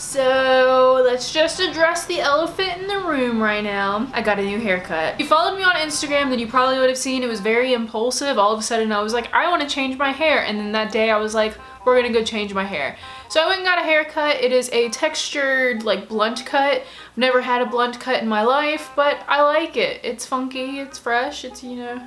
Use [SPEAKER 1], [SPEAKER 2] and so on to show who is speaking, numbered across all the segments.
[SPEAKER 1] So let's just address the elephant in the room right now. I got a new haircut. If you followed me on Instagram, then you probably would have seen it was very impulsive. All of a sudden I was like, I want to change my hair. And then that day I was like, we're gonna go change my hair. So I went and got a haircut. It is a textured, like, blunt cut. I've never had a blunt cut in my life, but I like it. It's funky, it's fresh, it's, you know,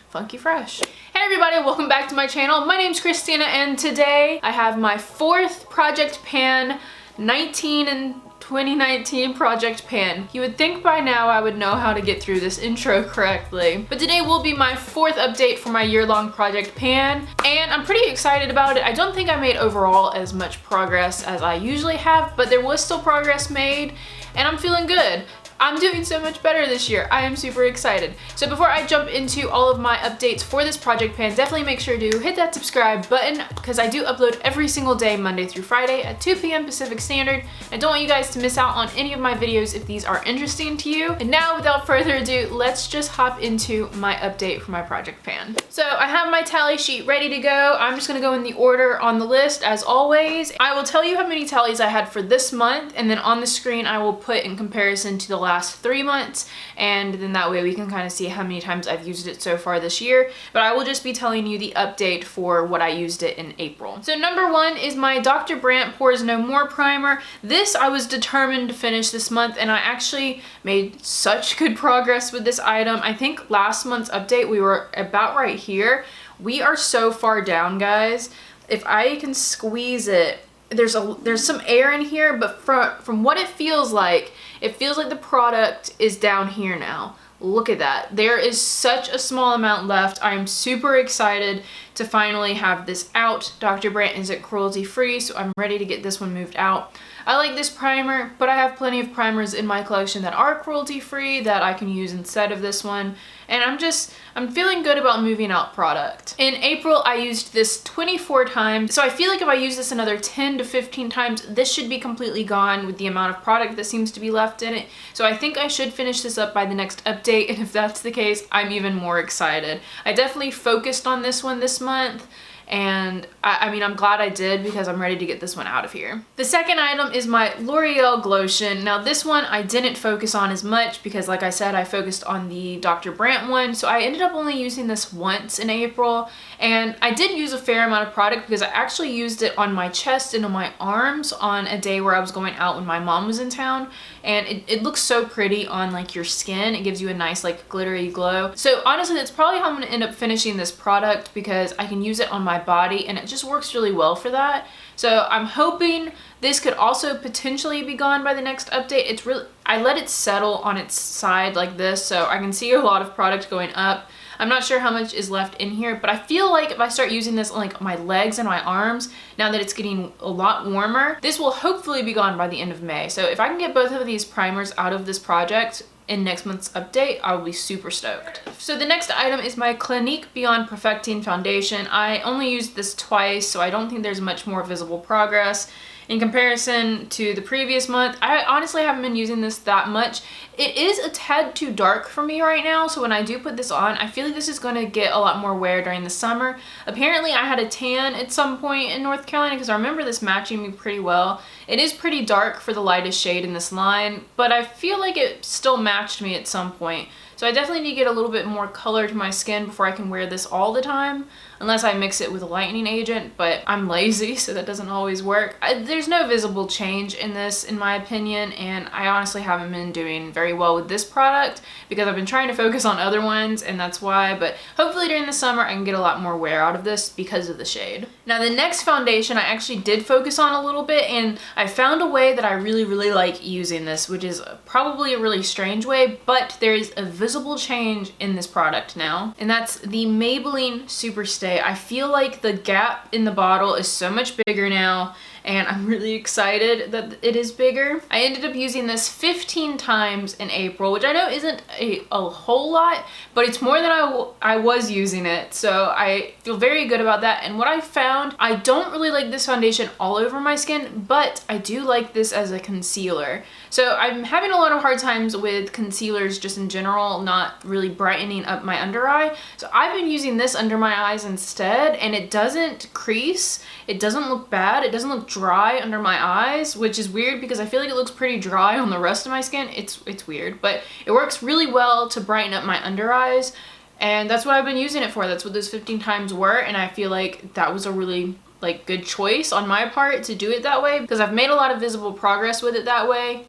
[SPEAKER 1] funky fresh. Hey everybody, welcome back to my channel. My name's Christina and today I have my fourth Project Pan 19 and 2019 Project Pan. You would think by now I would know how to get through this intro correctly, but today will be my fourth update for my year-long Project Pan, and I'm pretty excited about it. I don't think I made overall as much progress as I usually have, but there was still progress made, and I'm feeling good. I'm doing so much better this year. I am super excited. So before I jump into all of my updates for this Project Pan, definitely make sure to hit that subscribe button because I do upload every single day, Monday through Friday at 2 p.m. Pacific Standard. I don't want you guys to miss out on any of my videos if these are interesting to you. And now, without further ado, let's just hop into my update for my Project Pan. So I have my tally sheet ready to go. I'm just gonna go in the order on the list as always. I will tell you how many tallies I had for this month, and then on the screen I will put in comparison to the last 3 months, and then that way we can kind of see how many times I've used it so far this year. But I will just be telling you the update for what I used it in April. So number one is my Dr. Brandt Pores No More Primer. This I was determined to finish this month, and I actually made such good progress with this item. I think last month's update we were about right here. We are so far down, guys. If I can squeeze it, there's some air in here, but from what it feels like the product is down here now. Look at that. There is such a small amount left. I am super excited to finally have this out. Dr. Brandt isn't cruelty free, so I'm ready to get this one moved out. I like this primer, but I have plenty of primers in my collection that are cruelty free that I can use instead of this one. And I'm feeling good about moving out product. In April, I used this 24 times. So I feel like if I use this another 10 to 15 times, this should be completely gone with the amount of product that seems to be left in it. So I think I should finish this up by the next update. And if that's the case, I'm even more excited. I definitely focused on this one this month. And I mean, I'm glad I did because I'm ready to get this one out of here. The second item is my Loreal Glotion. Now this one I didn't focus on as much because, like I said, I focused on the Dr. Brandt one. So I ended up only using this once in April, and I did use a fair amount of product because I actually used it on my chest and on my arms on a day where I was going out when my mom was in town. And it looks so pretty on like your skin. It gives you a nice like glittery glow. So honestly, that's probably how I'm gonna end up finishing this product because I can use it on my body and it just works really well for that. So I'm hoping this could also potentially be gone by the next update. I let it settle on its side like this so I can see a lot of product going up. I'm not sure how much is left in here, but I feel like if I start using this on like my legs and my arms, now that it's getting a lot warmer, this will hopefully be gone by the end of May. So if I can get both of these primers out of this project in next month's update, I will be super stoked. So the next item is my Clinique Beyond Perfecting Foundation. I only used this twice, so I don't think there's much more visible progress. In comparison to the previous month, I honestly haven't been using this that much. It is a tad too dark for me right now, so when I do put this on, I feel like this is going to get a lot more wear during the summer. Apparently, I had a tan at some point in North Carolina because I remember this matching me pretty well. It is pretty dark for the lightest shade in this line, but I feel like it still matched me at some point. So I definitely need to get a little bit more color to my skin before I can wear this all the time, unless I mix it with a lightening agent, but I'm lazy, so that doesn't always work. There's no visible change in this, in my opinion, and I honestly haven't been doing very well with this product because I've been trying to focus on other ones, and that's why, but hopefully during the summer I can get a lot more wear out of this because of the shade. Now the next foundation I actually did focus on a little bit, and I found a way that I really like using this, which is probably a really strange way, but there is a visible change in this product now, and that's the Maybelline Superstay. I feel like the gap in the bottle is so much bigger now, and I'm really excited that it is bigger. I ended up using this 15 times in April, which I know isn't a whole lot, but it's more than I was using it, so I feel very good about that. And what I found, I don't really like this foundation all over my skin, but I do like this as a concealer. So I'm having a lot of hard times with concealers just in general, not really brightening up my under eye. So I've been using this under my eyes instead, and it doesn't crease, it doesn't look bad, it doesn't look dry under my eyes, which is weird because I feel like it looks pretty dry on the rest of my skin. It's weird, but it works really well to brighten up my under eyes, and that's what I've been using it for. That's what those 15 times were, and I feel like that was a really like good choice on my part to do it that way because I've made a lot of visible progress with it that way.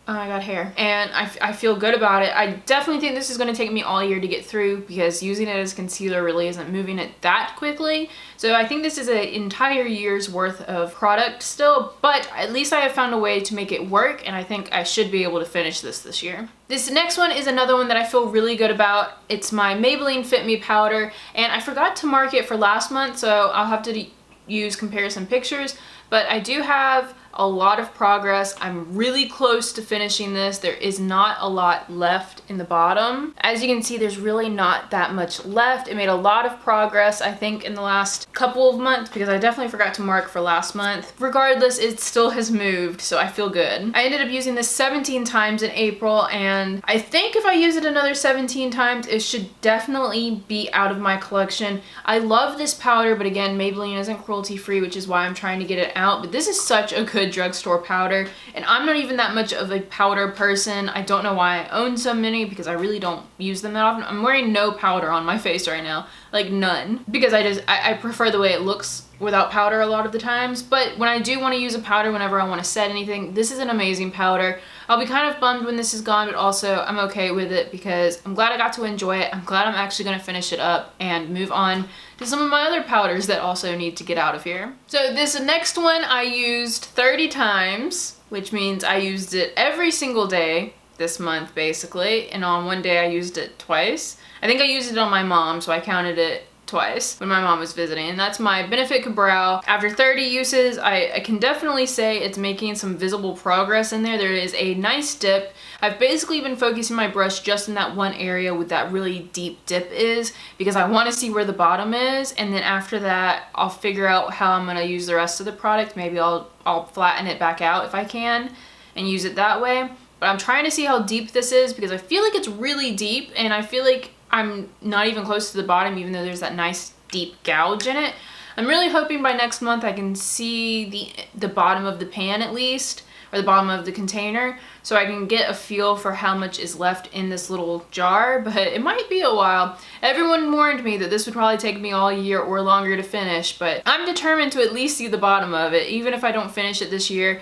[SPEAKER 1] Oh, I got hair. And I feel good about it. I definitely think this is going to take me all year to get through because using it as concealer really isn't moving it that quickly. So I think this is an entire year's worth of product still, but at least I have found a way to make it work, and I think I should be able to finish this year. This next one is another one that I feel really good about. It's my Maybelline Fit Me Powder, and I forgot to mark it for last month, so I'll have to use comparison pictures, but I do have a lot of progress. I'm really close to finishing this. There is not a lot left in the bottom. As you can see, there's really not that much left. It made a lot of progress, I think, in the last couple of months because I definitely forgot to mark for last month. Regardless, it still has moved, so I feel good. I ended up using this 17 times in April, and I think if I use it another 17 times, it should definitely be out of my collection. I love this powder, but again, Maybelline isn't cruelty-free, which is why I'm trying to get it out, but this is such a good drugstore powder, and I'm not even that much of a powder person. I don't know why I own so many because I really don't use them that often. I'm wearing no powder on my face right now, like none, because I prefer the way it looks without powder a lot of the times. But when I do want to use a powder whenever I want to set anything, this is an amazing powder. I'll be kind of bummed when this is gone, but also I'm okay with it because I'm glad I got to enjoy it. I'm glad I'm actually going to finish it up and move on to some of my other powders that also need to get out of here. So this next one I used 30 times, which means I used it every single day this month basically, and on one day I used it twice. I think I used it on my mom, so I counted it twice when my mom was visiting, and that's my Benefit Kabrow. After 30 uses, I can definitely say it's making some visible progress in there. There is a nice dip. I've basically been focusing my brush just in that one area with that really deep dip is because I want to see where the bottom is, and then after that I'll figure out how I'm going to use the rest of the product. Maybe I'll flatten it back out if I can and use it that way. But I'm trying to see how deep this is because I feel like it's really deep, and I feel like I'm not even close to the bottom even though there's that nice deep gouge in it. I'm really hoping by next month I can see the bottom of the pan at least, or the bottom of the container, so I can get a feel for how much is left in this little jar, but it might be a while. Everyone warned me that this would probably take me all year or longer to finish, but I'm determined to at least see the bottom of it, even if I don't finish it this year.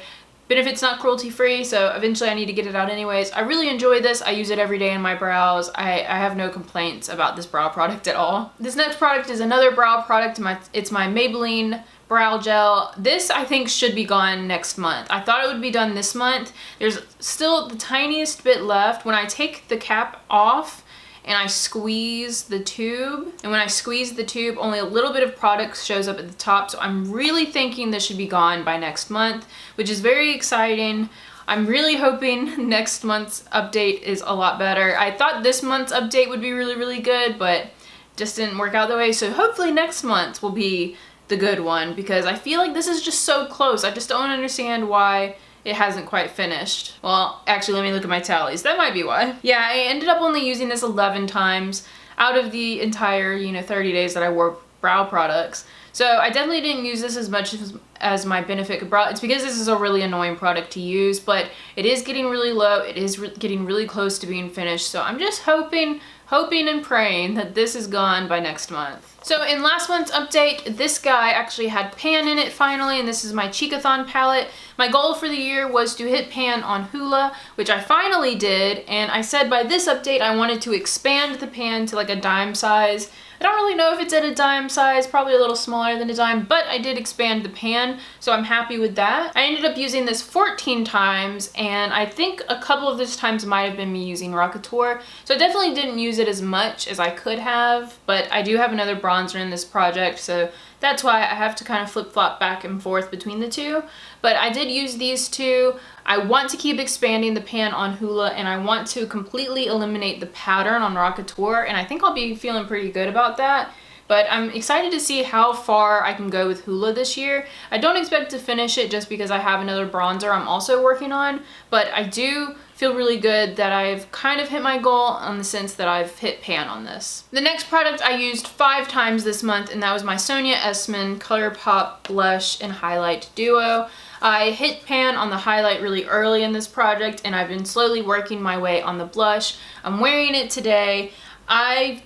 [SPEAKER 1] Benefit's not cruelty-free, so eventually I need to get it out anyways. I really enjoy this. I use it every day in my brows. I have no complaints about this brow product at all. This next product is another brow product. It's my Maybelline Brow Gel. This I think should be gone next month. I thought it would be done this month. There's still the tiniest bit left. When I take the cap off and I squeeze the tube, and when I squeeze the tube, only a little bit of product shows up at the top, so I'm really thinking this should be gone by next month, which is very exciting. I'm really hoping next month's update is a lot better. I thought this month's update would be really good, but just didn't work out the way, so hopefully next month will be the good one because I feel like this is just so close. I just don't understand why it hasn't quite finished. Well, actually, let me look at my tallies. That might be why. Yeah, I ended up only using this 11 times out of the entire, 30 days that I wore brow products. So I definitely didn't use this as much as my Benefit Kabrow. It's because this is a really annoying product to use, but it is getting really low. It is getting really close to being finished. So I'm just hoping and praying that this is gone by next month. So in last month's update, this guy actually had pan in it finally, and this is my Cheekathon palette. My goal for the year was to hit pan on Hoola, which I finally did, and I said by this update I wanted to expand the pan to like a dime size. I don't really know if it's at a dime size, probably a little smaller than a dime, but I did expand the pan, so I'm happy with that. I ended up using this 14 times, and I think a couple of those times might have been me using Rockateur, so I definitely didn't use it as much as I could have, but I do have another bronzer in this project, so that's why I have to kind of flip-flop back and forth between the two. But I did use these two. I want to keep expanding the pan on Hoola, and I want to completely eliminate the pattern on Rockateur, and I think I'll be feeling pretty good about that but I'm excited to see how far I can go with Hoola this year. I don't expect to finish it just because I have another bronzer I'm also working on, but I do feel really good that I've kind of hit my goal in the sense that I've hit pan on this. The next product I used 5 times this month, and that was my Sonya Esman Colourpop Blush and Highlight Duo. I hit pan on the highlight really early in this project, and I've been slowly working my way on the blush. I'm wearing it today. I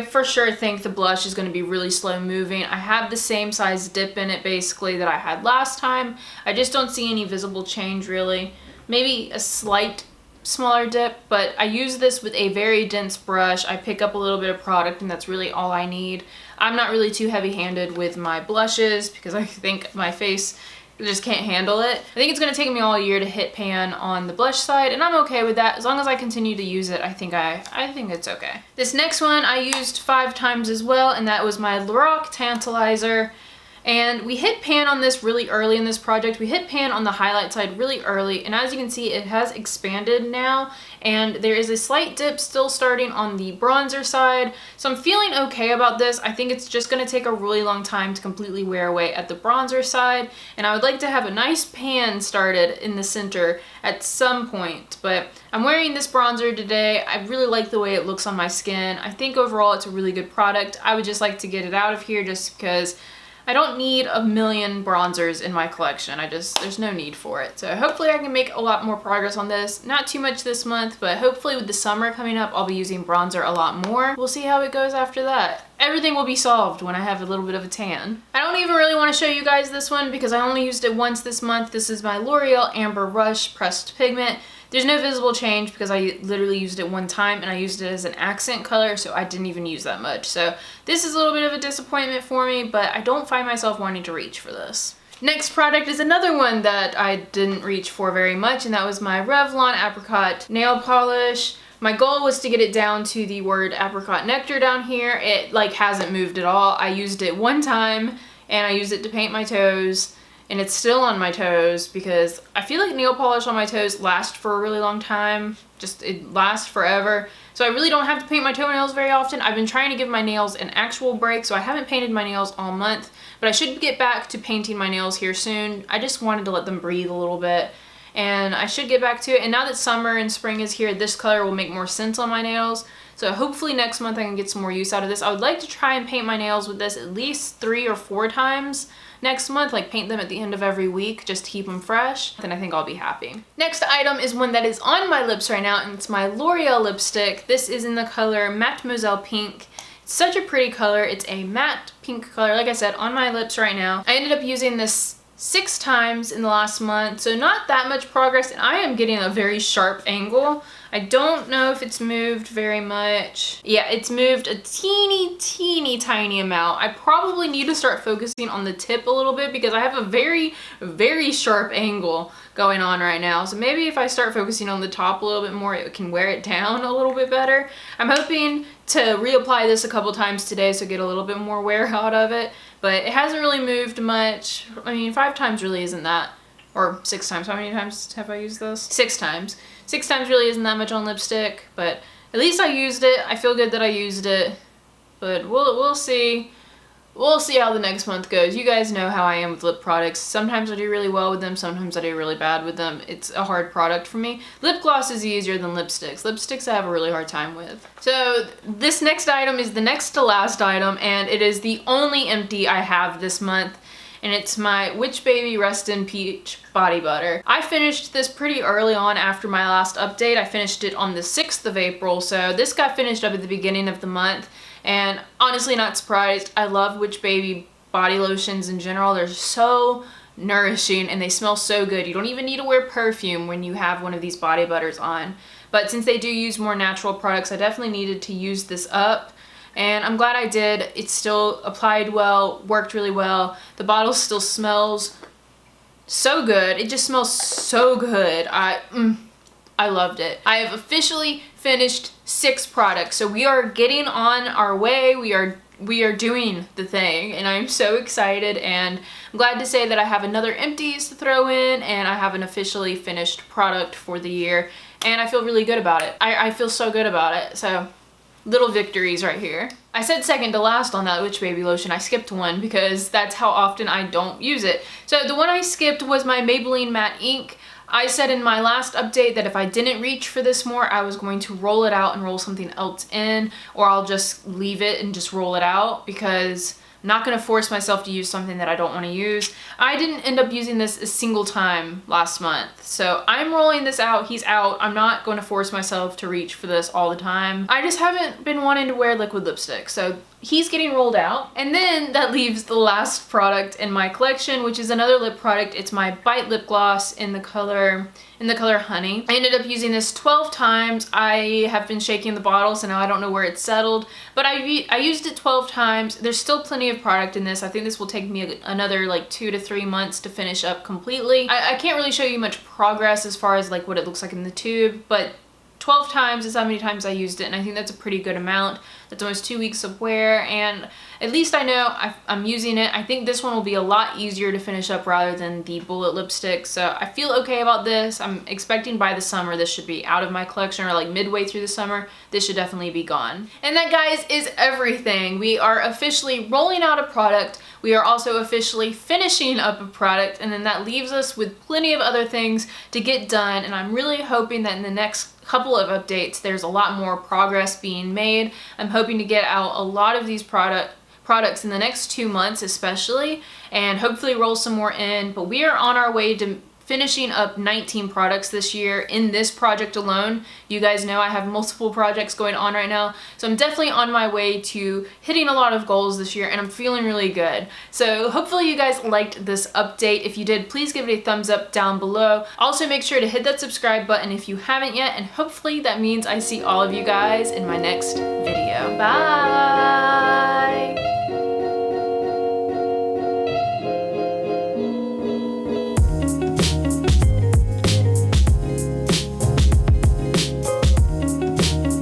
[SPEAKER 1] for sure think the blush is going to be really slow moving. I have the same size dip in it basically that I had last time. I just don't see any visible change really. Maybe a slight smaller dip, but I use this with a very dense brush. I pick up a little bit of product and that's really all I need. I'm not really too heavy-handed with my blushes because I think my face just can't handle it. I think it's going to take me all year to hit pan on the blush side, and I'm okay with that. As long as I continue to use it, I think it's okay. This next one I used 5 times as well, and that was my Lorac Tantilizer. And we hit pan on this really early in this project. We hit pan on the highlight side really early, and as you can see, it has expanded now, and there is a slight dip still starting on the bronzer side. So I'm feeling okay about this. I think it's just gonna take a really long time to completely wear away at the bronzer side, and I would like to have a nice pan started in the center at some point, but I'm wearing this bronzer today. I really like the way it looks on my skin. I think overall it's a really good product. I would just like to get it out of here just because I don't need a million bronzers in my collection. There's no need for it. So hopefully I can make a lot more progress on this. Not too much this month, but hopefully with the summer coming up, I'll be using bronzer a lot more. We'll see how it goes after that. Everything will be solved when I have a little bit of a tan. I don't even really want to show you guys this one because I only used it once this month. This is my Loreal Amber Rush Pressed Pigment. There's no visible change because I literally used it one time and I used it as an accent color, so I didn't even use that much. So this is a little bit of a disappointment for me, but I don't find myself wanting to reach for this. Next product is another one that I didn't reach for very much, and that was my Revlon Apricot Nail Polish. My goal was to get it down to the word Apricot Nectar down here. It hasn't moved at all. I used it one time and I used it to paint my toes, and it's still on my toes because I feel like nail polish on my toes lasts for a really long time. It lasts forever. So I really don't have to paint my toenails very often. I've been trying to give my nails an actual break, so I haven't painted my nails all month, but I should get back to painting my nails here soon. I just wanted to let them breathe a little bit, and I should get back to it. And now that summer and spring is here, this color will make more sense on my nails. So hopefully next month I can get some more use out of this. I would like to try and paint my nails with this at least 3 or 4 times next month, like paint them at the end of every week just to keep them fresh. Then I think I'll be happy. Next item is one that is on my lips right now, and it's my Loreal lipstick. This is in the color Matte-meoselle Pink. It's such a pretty color. It's a matte pink color, like I said, on my lips right now. I ended up using this 6 times in the last month, so not that much progress, and I am getting a very sharp angle. I don't know if it's moved very much. Yeah, it's moved a teeny tiny amount. I probably need to start focusing on the tip a little bit because I have a very sharp angle going on right now. So maybe if I start focusing on the top a little bit more, it can wear it down a little bit better. I'm hoping to reapply this a couple times today so get a little bit more wear out of it, but it hasn't really moved much. I mean, 5 times really isn't that, or 6 times. How many times have I used this? 6 times. 6 times really isn't that much on lipstick, but at least I used it. I feel good that I used it, but we'll see. We'll see how the next month goes. You guys know how I am with lip products. Sometimes I do really well with them, sometimes I do really bad with them. It's a hard product for me. Lip gloss is easier than lipsticks. Lipsticks I have a really hard time with. So this next item is the next to last item, and it is the only empty I have this month. And it's my Witch Baby Rest in Peach Body Butter. I finished this pretty early on after my last update. I finished it on the 6th of April, so this got finished up at the beginning of the month. And honestly, not surprised. I love Witch Baby body lotions in general. They're so nourishing and they smell so good. You don't even need to wear perfume when you have one of these body butters on. But since they do use more natural products, I definitely needed to use this up. And I'm glad I did. It still applied well, worked really well. The bottle still smells so good. It just smells so good. I loved it. I have officially finished 6 products. So we are getting on our way. We are doing the thing, and I'm so excited, and I'm glad to say that I have another empties to throw in, and I have an officially finished product for the year, and I feel really good about it. I feel so good about it. So little victories right here. I said second to last on that Witch Baby lotion. I skipped one because that's how often I don't use it. So the one I skipped was my Maybelline Matte Ink. I said in my last update that if I didn't reach for this more, I was going to roll it out and roll something else in, or I'll just leave it and just roll it out because I'm not going to force myself to use something that I don't want to use. I didn't end up using this a single time last month, so I'm rolling this out. He's out. I'm not going to force myself to reach for this all the time. I just haven't been wanting to wear liquid lipstick, so he's getting rolled out. And then that leaves the last product in my collection, which is another lip product. It's my Bite Lip Gloss in the color Honey. I ended up using this 12 times. I have been shaking the bottle, so now I don't know where it's settled, but I used it 12 times. There's still plenty of product in this. I think this will take me another like 2 to 3 months to finish up completely. I can't really show you much progress as far as like what it looks like in the tube, but 12 times is how many times I used it, and I think that's a pretty good amount. That's almost 2 weeks of wear, and at least I know I'm using it. I think this one will be a lot easier to finish up rather than the bullet lipstick, so I feel okay about this. I'm expecting by the summer this should be out of my collection, or like midway through the summer, this should definitely be gone. And that, guys, is everything. We are officially rolling out a product. We are also officially finishing up a product, and then that leaves us with plenty of other things to get done, and I'm really hoping that in the next couple of updates there's a lot more progress being made. I'm hoping to get out a lot of these products in the next 2 months especially, and hopefully roll some more in, but we are on our way to finishing up 19 products this year in this project alone. You guys know I have multiple projects going on right now, so I'm definitely on my way to hitting a lot of goals this year, and I'm feeling really good. So hopefully you guys liked this update. If you did, please give it a thumbs up down below. Also make sure to hit that subscribe button if you haven't yet, and hopefully that means I see all of you guys in my next video. Bye!